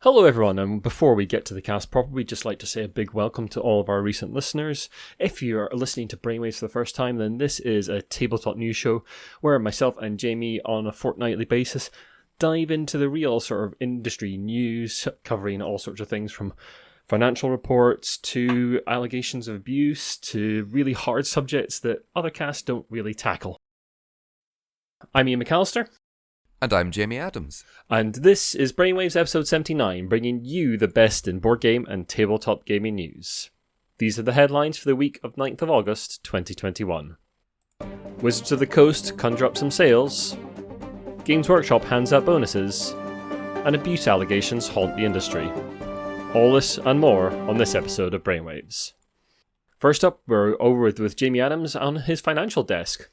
Hello everyone, and before we get to the cast proper, we'd just like to say a big welcome to all of our recent listeners. If you're listening to Brainwaves for the first time, then this is a tabletop news show where myself and Jamie on a fortnightly basis dive into the real sort of industry news, covering all sorts of things from financial reports to allegations of abuse to really hard subjects that other casts don't really tackle. I'm Ian McAllister. And I'm Jamie Adams. And this is Brainwaves episode 79, bringing you the best in board game and tabletop gaming news. These are the headlines for the week of 9th of August 2021. Wizards of the Coast conjure up some sales, Games Workshop hands out bonuses, and abuse allegations haunt the industry. All this and more on this episode of Brainwaves. First up, we're over with Jamie Adams on his financial desk.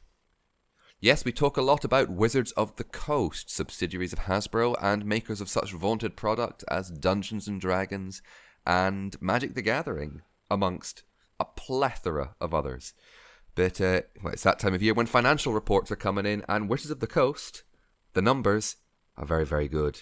Yes, we talk a lot about Wizards of the Coast, subsidiaries of Hasbro and makers of such vaunted product as Dungeons & Dragons and Magic the Gathering, amongst a plethora of others. But it's that time of year when financial reports are coming in, and Wizards of the Coast, the numbers are very, very good.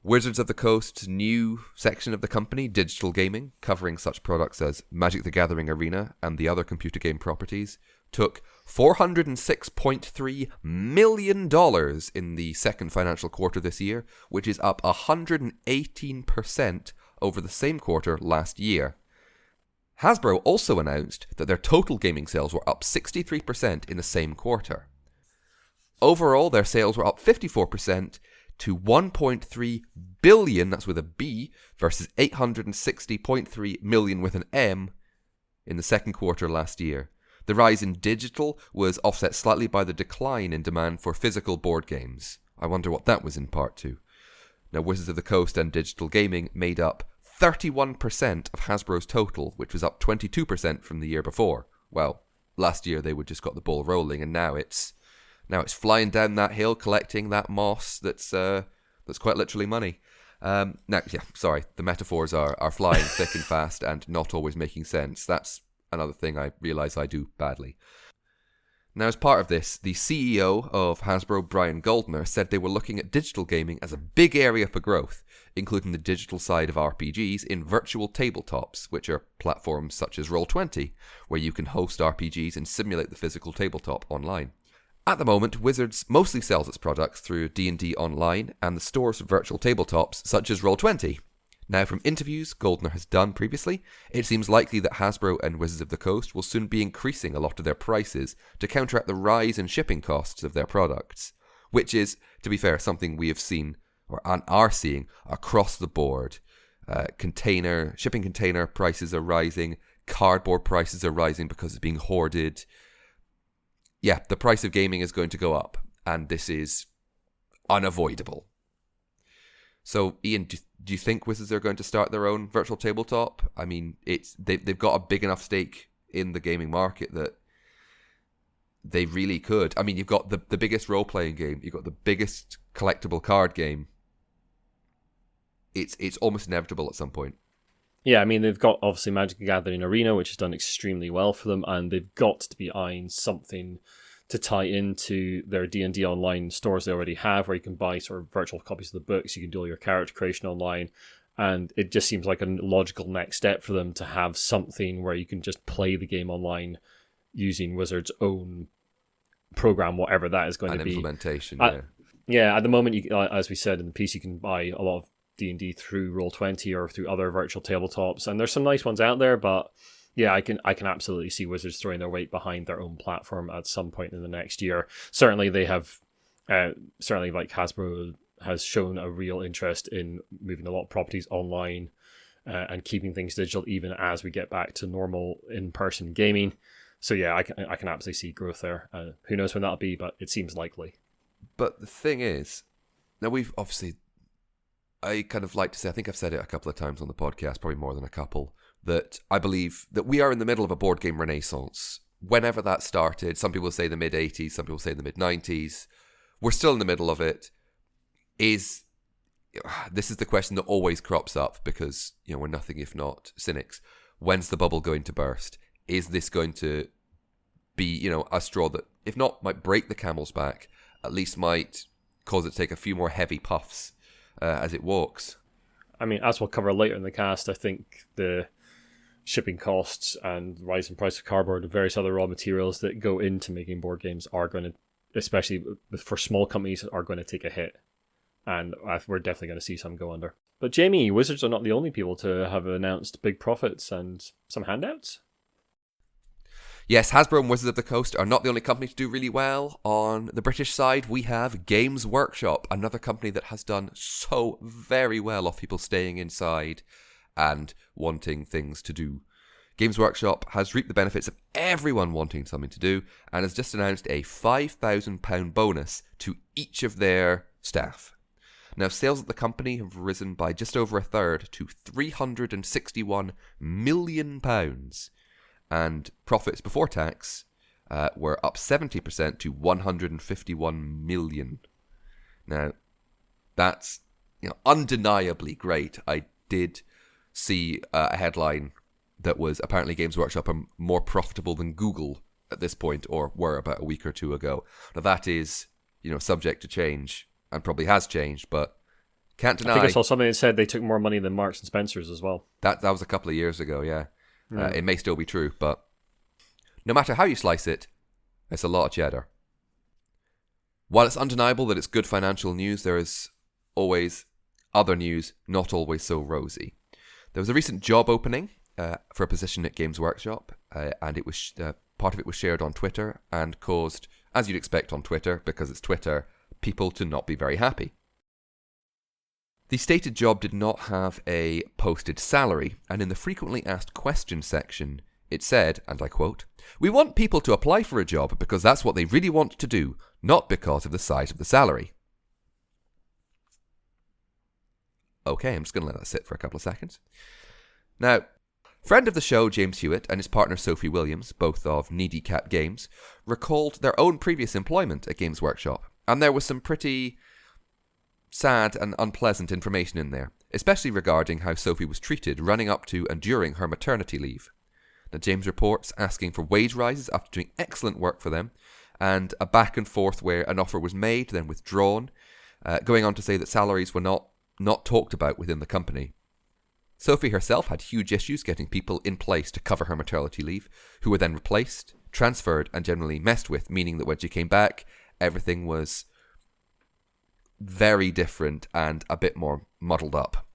Wizards of the Coast's new section of the company, Digital Gaming, covering such products as Magic the Gathering Arena and the other computer game properties, took $406.3 million in the second financial quarter this year, which is up 118% over the same quarter last year. Hasbro also announced that their total gaming sales were up 63% in the same quarter. Overall, their sales were up 54% to $1.3 billion, that's with a B, versus $860.3 million with an M in the second quarter last year. The rise in digital was offset slightly by the decline in demand for physical board games. I wonder what that was in part to. Now, Wizards of the Coast and Digital Gaming made up 31% of Hasbro's total, which was up 22% from the year before. Well, last year they would just got the ball rolling, and now it's flying down that hill, collecting that moss that's quite literally money. The metaphors are flying thick and fast and not always making sense. That's another thing I realise I do badly. Now, as part of this, the CEO of Hasbro, Brian Goldner, said they were looking at digital gaming as a big area for growth, including the digital side of RPGs in virtual tabletops, which are platforms such as Roll20, where you can host RPGs and simulate the physical tabletop online. At the moment, Wizards mostly sells its products through D&D Online and the stores of virtual tabletops such as Roll20. Now, from interviews Goldner has done previously, it seems likely that Hasbro and Wizards of the Coast will soon be increasing a lot of their prices to counteract the rise in shipping costs of their products, which is, to be fair, something we have seen or are seeing across the board. Shipping container prices are rising, cardboard prices are rising because it's being hoarded. Yeah, the price of gaming is going to go up, and this is unavoidable. So, Ian, do you think Wizards are going to start their own virtual tabletop? I mean, they've got a big enough stake in the gaming market that they really could. I mean, you've got the biggest role-playing game. You've got the biggest collectible card game. It's almost inevitable at some point. Yeah, I mean, they've got, obviously, Magic the Gathering Arena, which has done extremely well for them, and they've got to be eyeing something to tie into their D&D Online stores they already have, where you can buy sort of virtual copies of the books, you can do all your character creation online, and it just seems like a logical next step for them to have something where you can just play the game online using Wizards' own program, whatever that is going to be. Implementation, yeah, at the moment, as we said in the piece, you can buy a lot of D&D through Roll20 or through other virtual tabletops, and there's some nice ones out there, but yeah, I can absolutely see Wizards throwing their weight behind their own platform at some point in the next year. Certainly they have, like Hasbro has shown a real interest in moving a lot of properties online and keeping things digital even as we get back to normal in-person gaming. So yeah, I can absolutely see growth there. Who knows when that'll be, but it seems likely. But the thing is, now we've obviously, I kind of like to say, I think I've said it a couple of times on the podcast, probably more than a couple, that I believe that we are in the middle of a board game renaissance. Whenever that started, some people say the mid-80s, some people say the mid-90s. We're still in the middle of it. This is the question that always crops up because, we're nothing if not cynics. When's the bubble going to burst? Is this going to be, a straw that, if not might break the camel's back, at least might cause it to take a few more heavy puffs as it walks? I mean, as we'll cover later in the cast, I think the shipping costs and rising price of cardboard and various other raw materials that go into making board games are going to, especially for small companies, are going to take a hit. And we're definitely going to see some go under. But Jamie, Wizards are not the only people to have announced big profits and some handouts. Yes, Hasbro and Wizards of the Coast are not the only company to do really well. On the British side, we have Games Workshop, another company that has done so very well off people staying inside and wanting things to do. Games Workshop has reaped the benefits of everyone wanting something to do and has just announced a £5,000 bonus to each of their staff. Now, sales at the company have risen by just over a third to £361 million, and profits before tax were up 70% to £151 million. Now, that's undeniably great. I did see a headline that was apparently Games Workshop are more profitable than Google at this point, or were about a week or two ago. Now, that is subject to change, and probably has changed, but can't deny. I think I saw something that said they took more money than Marks and Spencer's as well. That was a couple of years ago, yeah. It may still be true, but no matter how you slice it, it's a lot of cheddar. While it's undeniable that it's good financial news, there is always other news, not always so rosy. There was a recent job opening for a position at Games Workshop, and it was part of it was shared on Twitter and caused, as you'd expect on Twitter, because it's Twitter, people to not be very happy. The stated job did not have a posted salary, and in the frequently asked questions section, it said, and I quote, "We want people to apply for a job because that's what they really want to do, not because of the size of the salary." Okay, I'm just going to let that sit for a couple of seconds. Now, friend of the show, James Hewitt, and his partner Sophie Williams, both of Needy Cat Games, recalled their own previous employment at Games Workshop, and there was some pretty sad and unpleasant information in there, especially regarding how Sophie was treated running up to and during her maternity leave. Now, James reports asking for wage rises after doing excellent work for them, and a back and forth where an offer was made, then withdrawn, going on to say that salaries were not talked about within the company. Sophie herself had huge issues getting people in place to cover her maternity leave, who were then replaced, transferred, and generally messed with, meaning that when she came back, everything was very different and a bit more muddled up.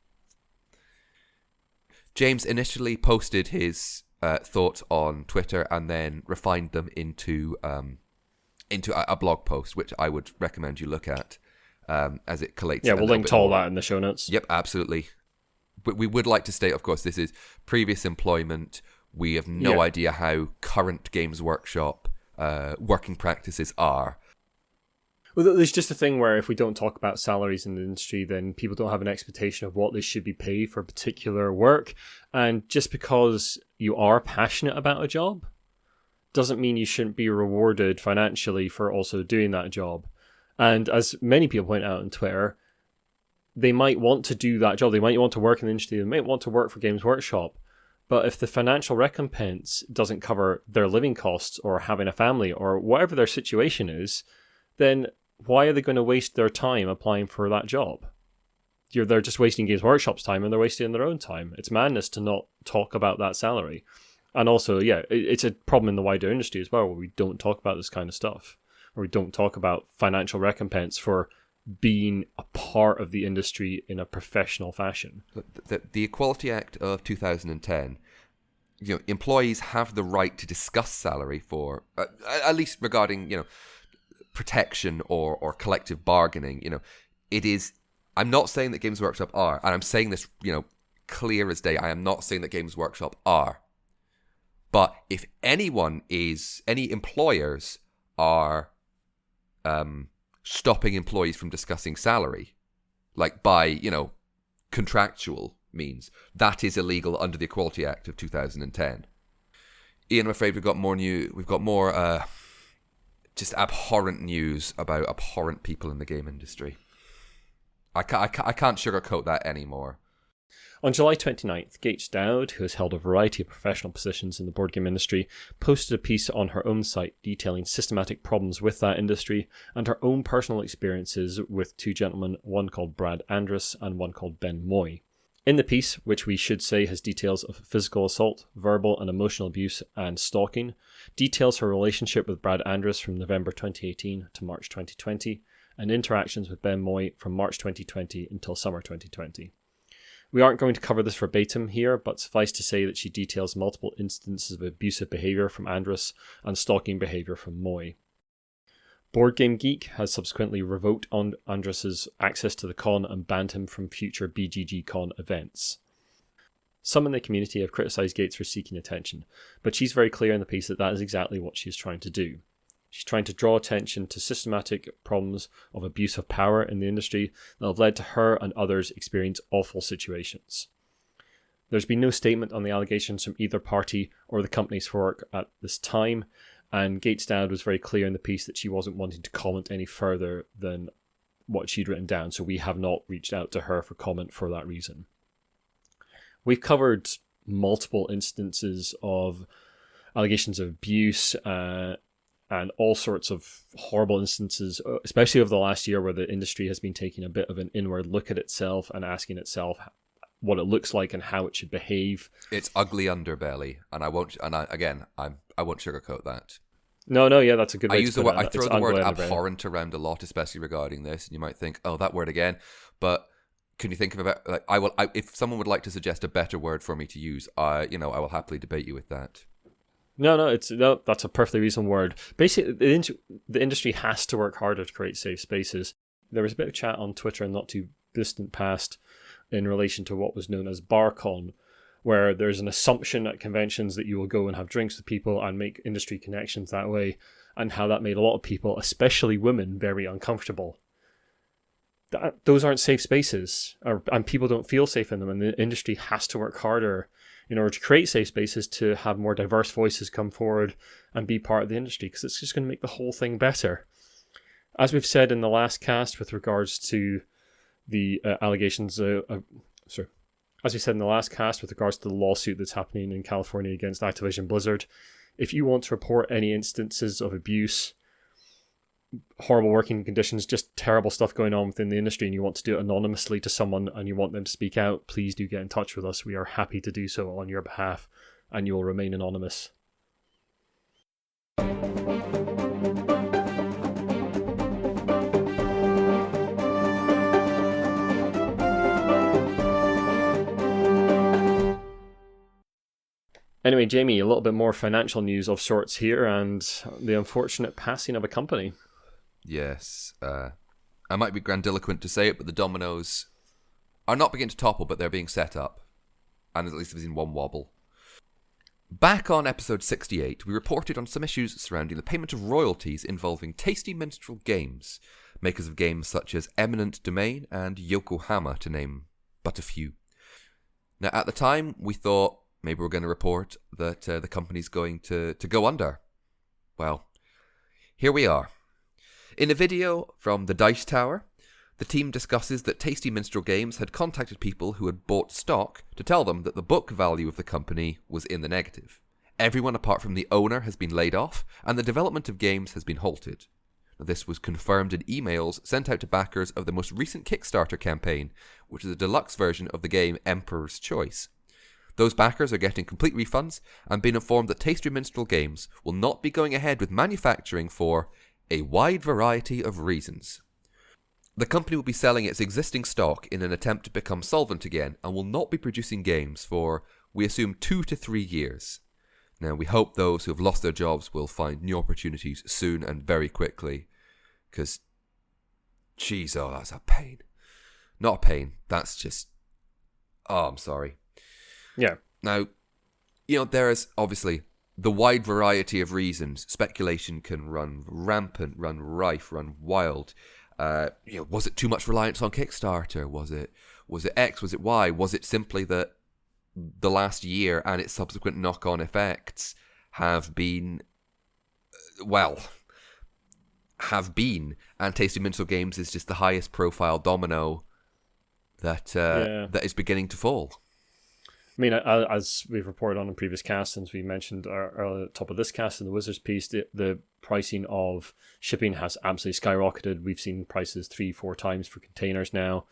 James initially posted his thoughts on Twitter and then refined them into a blog post, which I would recommend you look at as it collates. Yeah, we'll link to all that in the show notes. Yep, absolutely. But we would like to state, of course, this is previous employment. We have no idea how current Games Workshop working practices are. Well, there's just a thing where if we don't talk about salaries in the industry, then people don't have an expectation of what they should be paid for particular work. And just because you are passionate about a job doesn't mean you shouldn't be rewarded financially for also doing that job. And as many people point out on Twitter, they might want to do that job. They might want to work in the industry. They might want to work for Games Workshop. But if the financial recompense doesn't cover their living costs or having a family or whatever their situation is, then why are they going to waste their time applying for that job? They're just wasting Games Workshop's time and they're wasting their own time. It's madness to not talk about that salary. And also, it's a problem in the wider industry as well, where we don't talk about this kind of stuff, or we don't talk about financial recompense for being a part of the industry in a professional fashion. The Equality Act of 2010, employees have the right to discuss salary for, at least regarding, protection or collective bargaining. It is. I'm not saying that Games Workshop are, and I'm saying this, clear as day. I am not saying that Games Workshop are. But if any employers are stopping employees from discussing salary, like by, contractual means, that is illegal under the Equality Act of 2010. Ian, I'm afraid we've got more just abhorrent news about abhorrent people in the game industry. I can't sugarcoat that anymore. On July 29th, Gates Dowd, who has held a variety of professional positions in the board game industry, posted a piece on her own site detailing systematic problems with that industry and her own personal experiences with two gentlemen, one called Brad Andrus and one called Ben Moy. In the piece, which we should say has details of physical assault, verbal and emotional abuse, and stalking, details her relationship with Brad Andrus from November 2018 to March 2020, and interactions with Ben Moy from March 2020 until summer 2020. We aren't going to cover this verbatim here, but suffice to say that she details multiple instances of abusive behaviour from Andrus and stalking behaviour from Moy. Board Game Geek has subsequently revoked Andrus's access to the con and banned him from future BGG Con events. Some in the community have criticised Gates for seeking attention, but she's very clear in the piece that that is exactly what she is trying to do. She's trying to draw attention to systematic problems of abuse of power in the industry that have led to her and others experience awful situations. There's been no statement on the allegations from either party or the companies for work at this time, and Gates Dowd was very clear in the piece that she wasn't wanting to comment any further than what she'd written down, so we have not reached out to her for comment for that reason. We've covered multiple instances of allegations of abuse and all sorts of horrible instances, especially over the last year, where the industry has been taking a bit of an inward look at itself and asking itself what it looks like and how it should behave. It's ugly underbelly, and I won't sugarcoat that. No, yeah, that's a good way to put it. I throw the word abhorrent around a lot, especially regarding this, and you might think, oh, that word again. But can you think of if someone would like to suggest a better word for me to use, I will happily debate you with that. No, that's a perfectly reasonable word. Basically, the industry has to work harder to create safe spaces. There was a bit of chat on Twitter in not too distant past in relation to what was known as BarCon, where there's an assumption at conventions that you will go and have drinks with people and make industry connections that way, and how that made a lot of people, especially women, very uncomfortable. Those aren't safe spaces, and people don't feel safe in them, and the industry has to work harder in order to create safe spaces to have more diverse voices come forward and be part of the industry, because it's just going to make the whole thing better. As we've said in the last cast with regards to the allegations, as we said in the last cast with regards to the lawsuit that's happening in California against Activision Blizzard, if you want to report any instances of abuse, horrible working conditions, just terrible stuff going on within the industry, and you want to do it anonymously to someone and you want them to speak out, please do get in touch with us. We are happy to do so on your behalf, and you will remain anonymous. Anyway, Jamie, a little bit more financial news of sorts here, and the unfortunate passing of a company. Yes. I might be grandiloquent to say it, but the dominoes are not beginning to topple, but they're being set up. And at least there's been one wobble. Back on episode 68, we reported on some issues surrounding the payment of royalties involving Tasty Minstrel Games, makers of games such as Eminent Domain and Yokohama, to name but a few. Now, at the time, we thought maybe we're going to report that the company's going to go under. Well, here we are. In a video from the Dice Tower, the team discusses that Tasty Minstrel Games had contacted people who had bought stock to tell them that the book value of the company was in the negative. Everyone apart from the owner has been laid off, and the development of games has been halted. This was confirmed in emails sent out to backers of the most recent Kickstarter campaign, which is a deluxe version of the game Emperor's Choice. Those backers are getting complete refunds and being informed that Tasty Minstrel Games will not be going ahead with manufacturing for a wide variety of reasons. The company will be selling its existing stock in an attempt to become solvent again and will not be producing games for, we assume, 2 to 3 years. Now, we hope those who have lost their jobs will find new opportunities soon and very quickly, because, jeez, oh, that's a pain. Not a pain, that's just, oh, I'm sorry. Yeah. Now, there is obviously the wide variety of reasons. Speculation can run rampant, run rife, run wild. Was it too much reliance on Kickstarter? Was it X? Was it Y? Was it simply that the last year and its subsequent knock-on effects have been, and Tasty Minstrel Games is just the highest profile domino that is beginning to fall. I mean, as we've reported on in previous casts, since we mentioned at the top of this cast in the Wizards piece, the pricing of shipping has absolutely skyrocketed. We've seen prices 3-4 times for containers now.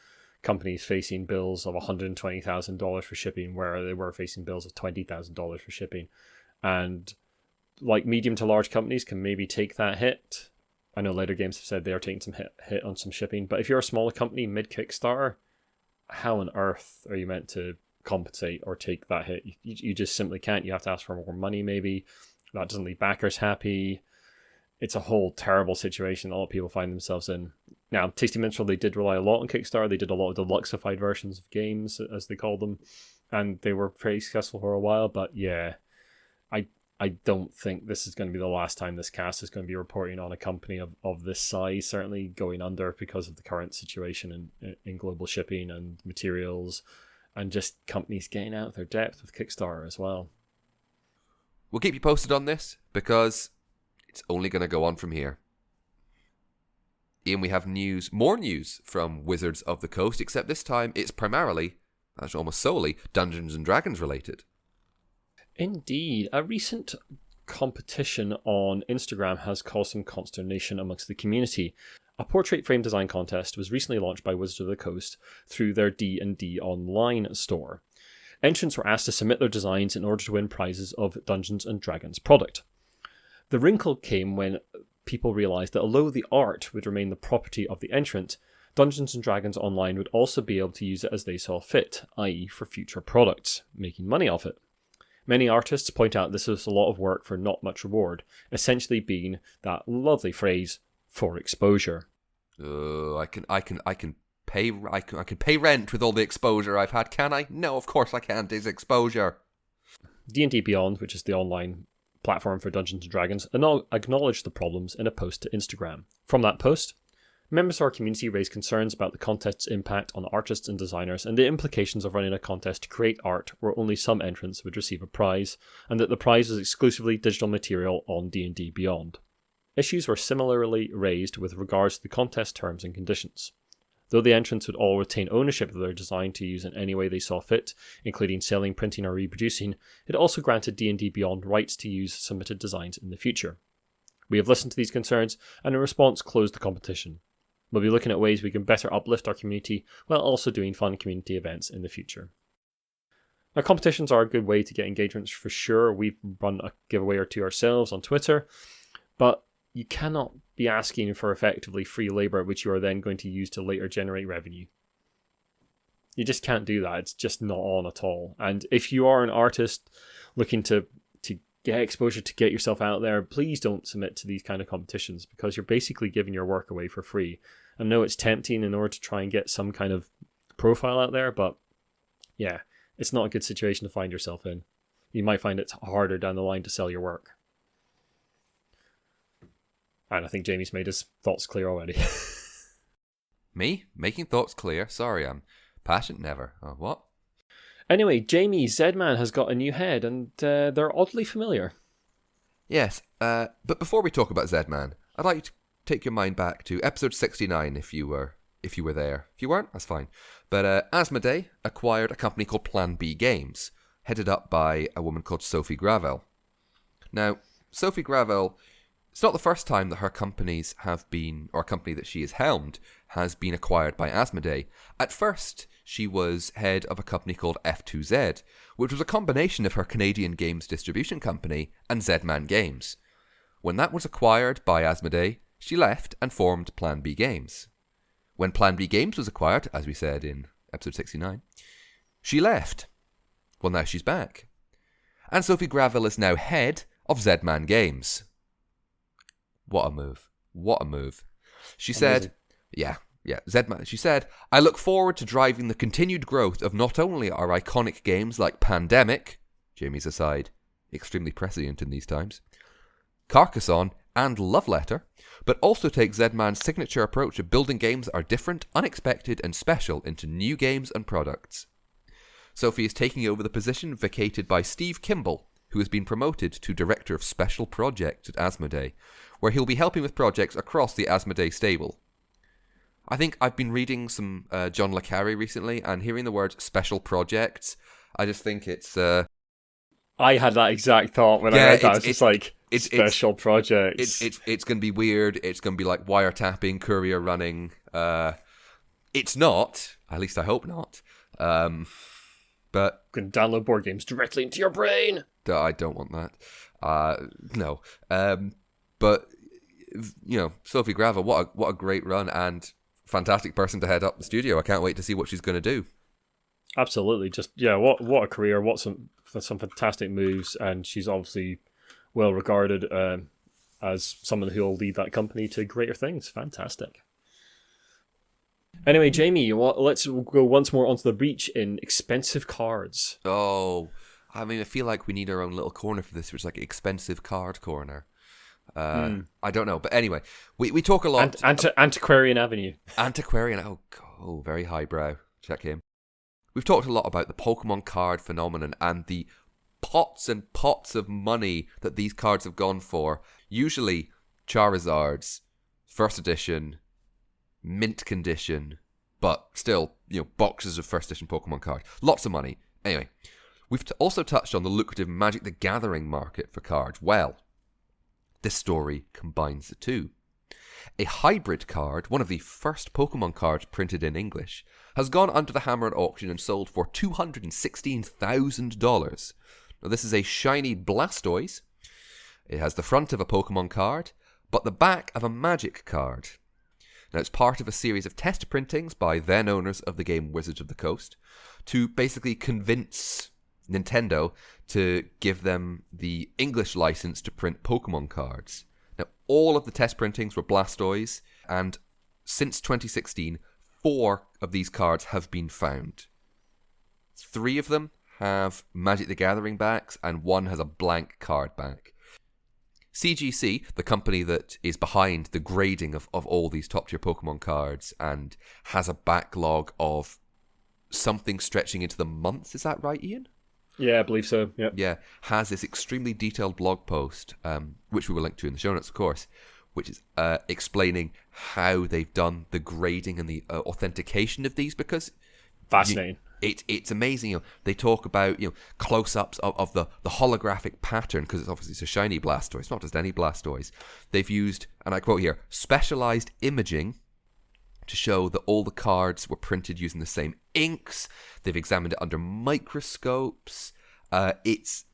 companies facing bills of $120,000 for shipping, where they were facing bills of $20,000 for shipping. And like medium to large companies can maybe take that hit. I know later games have said they are taking some hit on some shipping, but if you're a smaller company mid Kickstarter, how on earth are you meant to compensate or take that hit? You just simply can't. You have to ask for more money maybe. That doesn't leave backers happy. It's a whole terrible situation that a lot of people find themselves in. Now, Tasty Minstrel, they did rely a lot on Kickstarter. They did a lot of deluxeified versions of games, as they call them, and they were pretty successful for a while. But yeah, I don't think this is going to be the last time this cast is going to be reporting on a company of this size, certainly going under because of the current situation in global shipping and materials, and just companies getting out of their depth with Kickstarter as well. We'll keep you posted on this, because it's only going to go on from here. Ian, we have more news from Wizards of the Coast, except this time it's primarily, actually almost solely, Dungeons & Dragons related. Indeed. A recent competition on Instagram has caused some consternation amongst the community. A portrait frame design contest was recently launched by Wizards of the Coast through their D&D Online store. Entrants were asked to submit their designs in order to win prizes of Dungeons & Dragons product. The wrinkle came when people realised that although the art would remain the property of the entrant, Dungeons & Dragons Online would also be able to use it as they saw fit, i.e. for future products, making money off it. Many artists point out this is a lot of work for not much reward, essentially being that lovely phrase, for exposure. I can pay rent with all the exposure I've had, can I? No, of course I can't. It's exposure. D&D Beyond, which is the online platform for Dungeons & Dragons, acknowledged the problems in a post to Instagram. From that post, members of our community raised concerns about the contest's impact on artists and designers and the implications of running a contest to create art where only some entrants would receive a prize, and that the prize was exclusively digital material on D&D Beyond. Issues were similarly raised with regards to the contest terms and conditions. Though the entrants would all retain ownership of their design to use in any way they saw fit, including selling, printing or reproducing, it also granted D&D Beyond rights to use submitted designs in the future. We have listened to these concerns and in response closed the competition. We'll be looking at ways we can better uplift our community while also doing fun community events in the future. Now, competitions are a good way to get engagements for sure. We've run a giveaway or two ourselves on Twitter, but you cannot be asking for effectively free labour, which you are then going to use to later generate revenue. You just can't do that. It's just not on at all. And if you are an artist looking to get exposure, to get yourself out there, please don't submit to these kind of competitions, because you're basically giving your work away for free. I know it's tempting in order to try and get some kind of profile out there, but yeah, it's not a good situation to find yourself in. You might find it harder down the line to sell your work. And I think Jamie's made his thoughts clear already. Me? Making thoughts clear? Sorry, I'm passionate never. Oh, what? Anyway, Jamie, Zedman has got a new head, and they're oddly familiar. Yes, but before we talk about Zedman, I'd like to take your mind back to episode 69 if you were there. If you weren't, that's fine. But Asmodee acquired a company called Plan B Games, headed up by a woman called Sophie Gravel. Now, Sophie Gravel, it's not the first time that her companies have been, or a company that she has helmed, has been acquired by Asmodee. At first, she was head of a company called F2Z, which was a combination of her Canadian games distribution company and Zedman Games. When that was acquired by Asmodee, she left and formed Plan B Games. When Plan B Games was acquired, as we said in episode 69, she left. Well, now she's back. And Sophie Gravel is now head of Zedman Games. What a move. What a move. She said, Zedman. She said, I look forward to driving the continued growth of not only our iconic games like Pandemic, Jamie's aside, extremely prescient in these times, Carcassonne and Love Letter, but also take Zedman's signature approach of building games that are different, unexpected and special into new games and products. Sophie is taking over the position vacated by Steve Kimball, who has been promoted to Director of Special Projects at Asmodee, where he'll be helping with projects across the Asmodee stable. I think I've been reading some John le Carré recently, and hearing the word special projects, I just think it's... I had that exact thought when I read that. It's like, special projects. It's going to be weird. It's going to be like wiretapping, courier running, It's not. At least I hope not. But You can download board games directly into your brain. I don't want that. No. But Sophie Grava, what a great run and fantastic person to head up the studio. I can't wait to see what she's going to do. Absolutely, what a career! What some fantastic moves, and she's obviously well regarded as someone who will lead that company to greater things. Fantastic. Anyway, Jamie, let's go once more onto the breach in expensive cards. Oh, I mean, I feel like we need our own little corner for this, which is like expensive card corner. I don't know, but anyway, we talk a lot. Antiquarian Avenue. Antiquarian. Oh, very highbrow. Check him. We've talked a lot about the Pokemon card phenomenon and the pots and pots of money that these cards have gone for. Usually Charizards, first edition, mint condition, but still, boxes of first edition Pokemon cards. Lots of money. Anyway, we've also touched on the lucrative Magic the Gathering market for cards. Well, this story combines the two. A hybrid card, one of the first Pokemon cards printed in English, has gone under the hammer at auction and sold for $216,000. Now, this is a shiny Blastoise. It has the front of a Pokemon card, but the back of a Magic card. Now, it's part of a series of test printings by then owners of the game Wizards of the Coast to basically convince Nintendo to give them the English license to print Pokemon cards. Now, all of the test printings were Blastoise, and since 2016, 4 of these cards have been found. 3 of them have Magic the Gathering backs, and 1 has a blank card back. CGC, the company that is behind the grading of all these top-tier Pokemon cards and has a backlog of something stretching into the months, is that right, Ian? Yeah, I believe so. Yep. Yeah, has this extremely detailed blog post, which we will link to in the show notes, of course, which is explaining how they've done the grading and the authentication of these, because fascinating. It's amazing. They talk about close-ups of the holographic pattern, because it's a shiny Blastoise, not just any Blastoise. They've used, and I quote here, specialized imaging to show that all the cards were printed using the same inks. They've examined it under microscopes. It's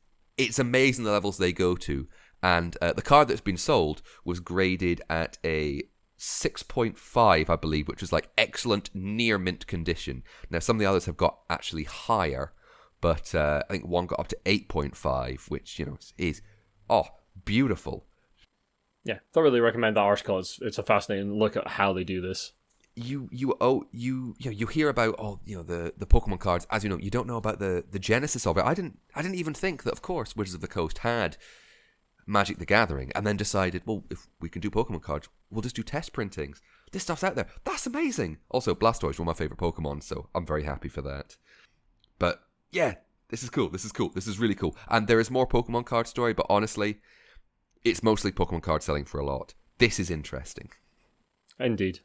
amazing the levels they go to. And the card that's been sold was graded at a 6.5, I believe, which was like excellent near mint condition. Now, some of the others have got actually higher, but I think one got up to 8.5, which, is beautiful. Yeah, thoroughly recommend that article. It's a fascinating look at how they do this. You hear about the Pokemon cards, as you don't know about the genesis of it. I didn't even think that, of course, Wizards of the Coast had Magic the Gathering, and then decided, well, if we can do Pokemon cards, we'll just do test printings. This stuff's out there. That's amazing. Also, Blastoise is one of my favorite Pokemon, so I'm very happy for that. But yeah, this is cool. This is really cool. And there is more Pokemon card story, but honestly, it's mostly Pokemon cards selling for a lot. This is interesting. Indeed.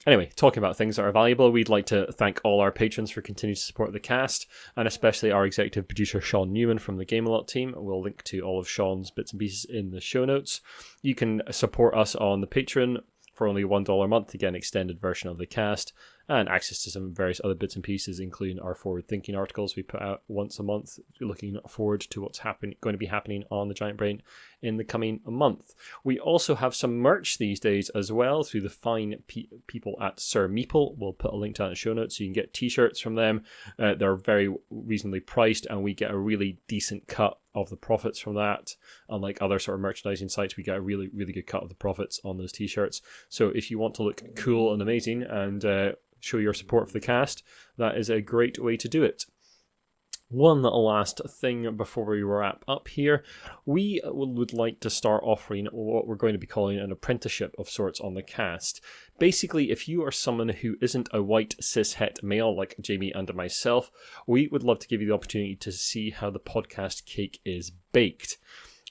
Anyway, talking about things that are valuable, we'd like to thank all our patrons for continuing to support the cast, and especially our executive producer Shaun Newan from the Game-A-Lot team. We'll link to all of Shaun's bits and pieces in the show notes. You can support us on the Patreon for only $1 a month to get an extended version of the cast, and access to some various other bits and pieces, including our forward-thinking articles we put out once a month, looking forward to what's going to be happening on the Giant Brain in the coming month. We also have some merch these days as well through the fine people at Sir Meeple. We'll put a link down in the show notes so you can get t-shirts from them. They're very reasonably priced, and we get a really decent cut of the profits from that. Unlike other sort of merchandising sites, we get a really, really good cut of the profits on those t-shirts. So if you want to look cool and amazing and show your support for the cast, that is a great way to do it. One last thing before we wrap up here, we would like to start offering what we're going to be calling an apprenticeship of sorts on the cast. Basically, if you are someone who isn't a white cis-het male like Jamie and myself, we would love to give you the opportunity to see how the podcast cake is baked.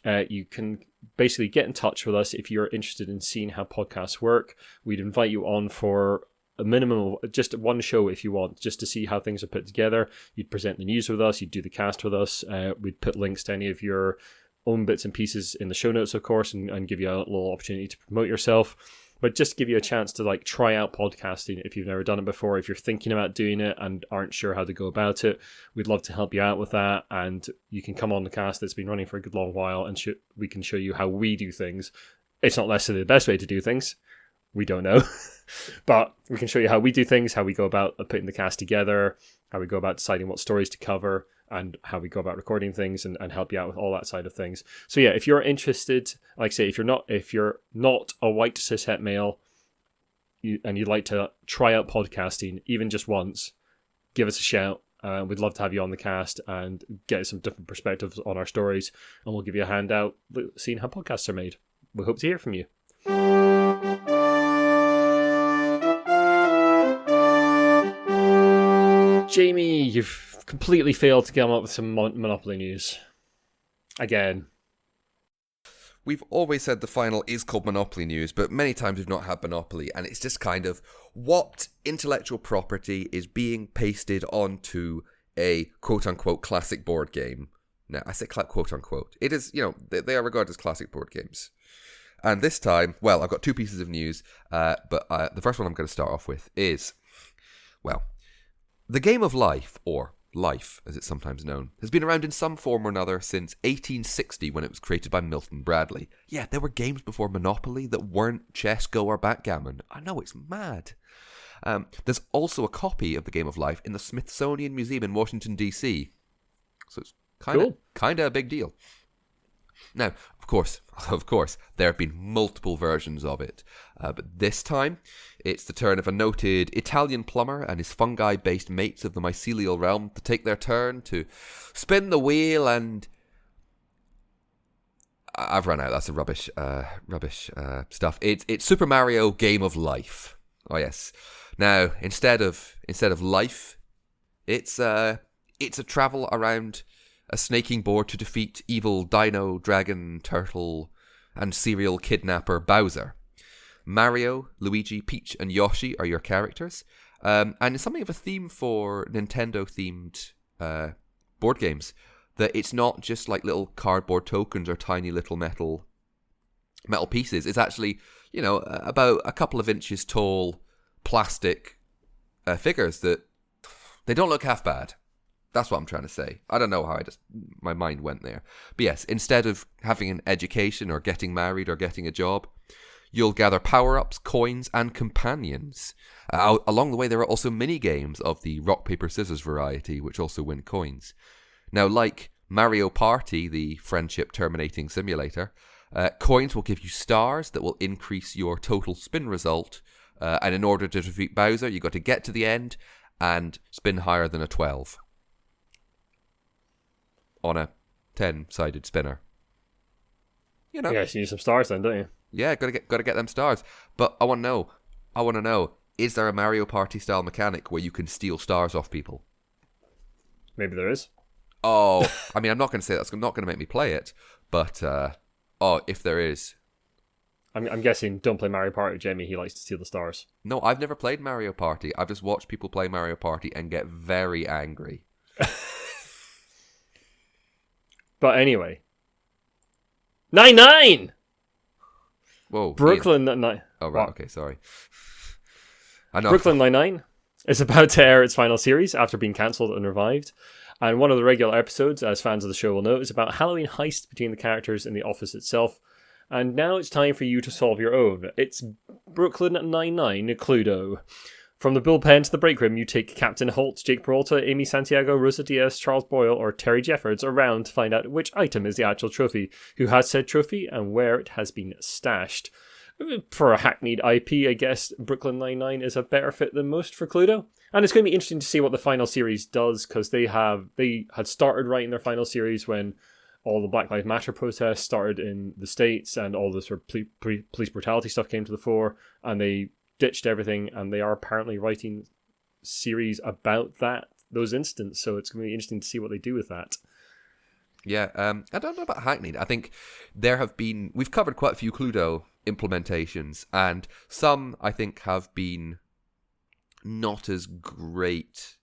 You can basically get in touch with us if you're interested in seeing how podcasts work. We'd invite you on for a minimum of just one show if you want, just to see how things are put together. You'd present the news with us, you'd do the cast with us, we'd put links to any of your own bits and pieces in the show notes, of course, and give you a little opportunity to promote yourself. but just give you a chance to like try out podcasting if you've never done it before. If you're thinking about doing it and aren't sure how to go about it, we'd love to help you out with that. And you can come on the cast that's been running for a good long while, and we can show you how we do things. It's not necessarily the best way to do things. We don't know. But we can show you how we do things, how we go about putting the cast together, how we go about deciding what stories to cover, and how we go about recording things, and help you out with all that side of things. So yeah, if you're interested, like I say, if you're not a white cishet male, and you'd like to try out podcasting, even just once, give us a shout. We'd love to have you on the cast and get some different perspectives on our stories, and we'll give you a handout seeing how podcasts are made. We hope to hear from you. Jamie, you've completely failed to come up with some Monopoly news. Again. We've always said the final is called Monopoly News, but many times we've not had Monopoly, and it's just kind of what intellectual property is being pasted onto a quote-unquote classic board game. Now, I say quote-unquote. It is, they are regarded as classic board games. And this time, well, I've got two pieces of news, but the first one I'm going to start off with is, well, the game of life, or life as it's sometimes known, has been around in some form or another since 1860 when it was created by Milton Bradley. Yeah, there were games before Monopoly that weren't chess, Go or backgammon. I know, it's mad. There's also a copy of the game of life in the Smithsonian Museum in Washington, D.C. So it's kind of a big deal. Now, of course, there have been multiple versions of it, but this time, it's the turn of a noted Italian plumber and his fungi-based mates of the mycelial realm to take their turn to spin the wheel and... I've run out, that's a rubbish stuff. It's Super Mario Game of Life. Oh yes. Now, instead of life, it's a travel around a snaking board to defeat evil dino, dragon, turtle, and serial kidnapper Bowser. Mario, Luigi, Peach, and Yoshi are your characters. And it's something of a theme for Nintendo-themed board games, that it's not just like little cardboard tokens or tiny little metal pieces. It's actually, about a couple of inches tall plastic figures that they don't look half bad. That's what I'm trying to say. I don't know how my mind went there. But yes, instead of having an education or getting married or getting a job, you'll gather power-ups, coins, and companions. Along the way, there are also mini-games of the rock, paper, scissors variety, which also win coins. Now, like Mario Party, the friendship-terminating simulator, coins will give you stars that will increase your total spin result. And in order to defeat Bowser, you've got to get to the end and spin higher than a 12. On a 10-sided spinner. Yes, you need some stars then, don't you? Yeah, gotta get them stars. But I want to know, is there a Mario Party style mechanic where you can steal stars off people? Maybe there is. Oh, I mean, I'm not going to say that's not going to make me play it, but if there is. I'm guessing don't play Mario Party with Jamie, he likes to steal the stars. No, I've never played Mario Party. I've just watched people play Mario Party and get very angry. But anyway. 9-9! Whoa. Brooklyn Nine-Nine. Oh, right, okay, sorry. I know. Brooklyn Nine-Nine is about to air its final series after being cancelled and revived. And one of the regular episodes, as fans of the show will know, is about Halloween heists between the characters in the office itself. And now it's time for you to solve your own. It's Brooklyn Nine-Nine Cluedo. From the bullpen to the break room, you take Captain Holt, Jake Peralta, Amy Santiago, Rosa Diaz, Charles Boyle, or Terry Jeffords around to find out which item is the actual trophy, who has said trophy, and where it has been stashed. For a hackneyed IP, I guess Brooklyn Nine-Nine is a better fit than most for Cluedo. And it's going to be interesting to see what the final series does, because they had started writing their final series when all the Black Lives Matter protests started in the States, and all the sort of police brutality stuff came to the fore, and they ditched everything, and they are apparently writing series about those incidents, so it's going to be interesting to see what they do with that. Yeah, I don't know about hackneyed. I think we've covered quite a few Cluedo implementations, and some I think have been not as great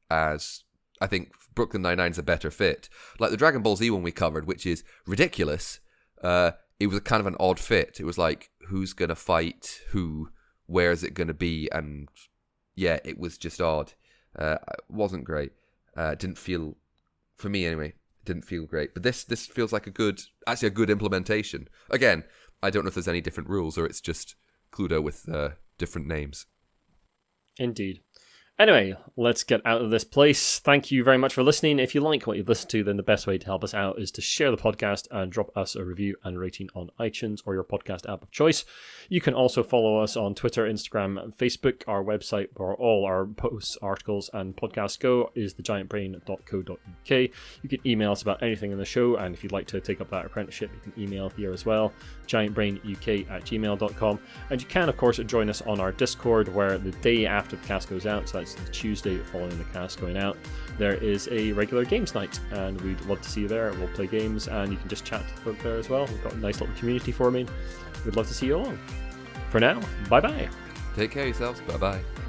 as I think Brooklyn Nine-Nine's a better fit. Like the Dragon Ball Z one we covered, which is ridiculous. It was kind of an odd fit. It was like who's going to fight who, where is it going to be, and yeah, it was just odd. It wasn't great. Didn't feel, for me anyway, it didn't feel great. But this feels like a good implementation. Again, I don't know if there's any different rules or it's just Cluedo with different names. Indeed. Anyway, let's get out of this place. Thank you very much for listening. If you like what you've listened to, then the best way to help us out is to share the podcast and drop us a review and rating on iTunes or your podcast app of choice. You can also follow us on Twitter, Instagram, and Facebook. Our website where all our posts, articles, and podcasts go is thegiantbrain.co.uk. You can email us about anything in the show, and if you'd like to take up that apprenticeship, you can email here as well, giantbrainuk@gmail.com. And you can, of course, join us on our Discord, where the day after the cast goes out, so that's the Tuesday following the cast going out, there is a regular games night, and we'd love to see you there. We'll play games, and you can just chat to folk there as well. We've got a nice little community forming. We'd love to see you along. For now, bye-bye. Take care of yourselves. Bye-bye.